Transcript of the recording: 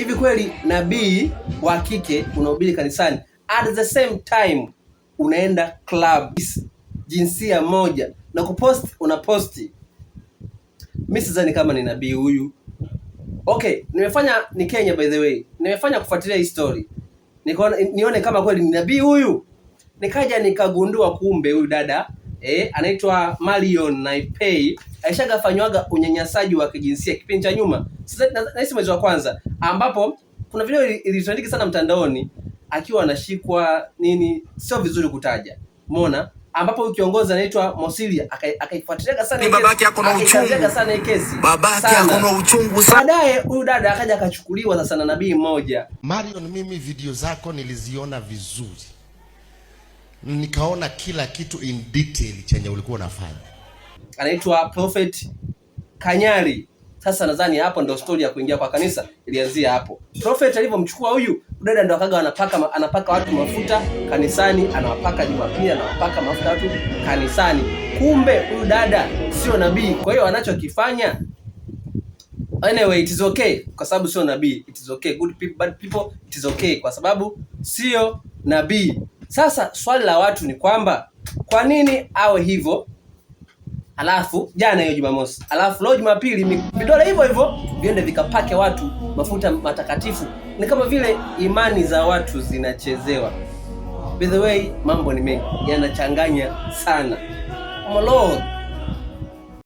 Hivi kweli nabii wa kike unahubiri kanisani, at the same time unaenda club jinsia moja na kupost unaposti? Mimi sidhani kama ni nabii huyu. Okay, ni Kenya by the way. Nimefanya kufuatilia hii story. Nione kama kweli ni nabii huyu. Nikaja nikagundua kumbe huyu dada anaitwa Marion Naipei aishagafanywaga unyanyasaji wa kijinsia kipindi cha nyuma. Sasa nahisi mwezi wa kwanza ambapo kuna video ilitrendika sana mtandaoni akiwa anashikwa nini, sio vizuri kutaja. Umeona? Ambapo huyu kiongozi anaitwa Mosilia akaifuatilia sana kesi. Babake yako na uchungu sana kesi. Babake yako na uchungu sana. Baadaye huyu dada akaja akachukuliwa sasa na nabii mmoja. Marion, mimi video zako niliziona vizuri. Nikaona kila kitu in detail chenye ulikuwa unafanya. Anaitwa Prophet Kanyari. Sasa nadhani hapo ndio story ya kuingia kwa kanisa ilianzia hapo. Prophet alivyomchukua huyu dada ndo akaga anapaka watu mafuta kanisani, anawapaka Jumapili, anawapaka mafuta watu kanisani. Kumbe huyu dada sio nabii. Kwa hiyo anachokifanya, anyway, it is okay kwa sababu sio nabii. It is okay, good people, bad people, it is okay kwa sababu sio nabii. Sasa swali la watu ni kwamba kwa nini awe hivyo? Alafu jana hiyo Jumamosi, alafu leo Jumapili vidole hivyo hivyo viende vikapake watu mafuta matakatifu. Ni kama vile imani za watu zinachezewa. By the way, mambo ni mengi yanachanganya sana. Oh my Lord.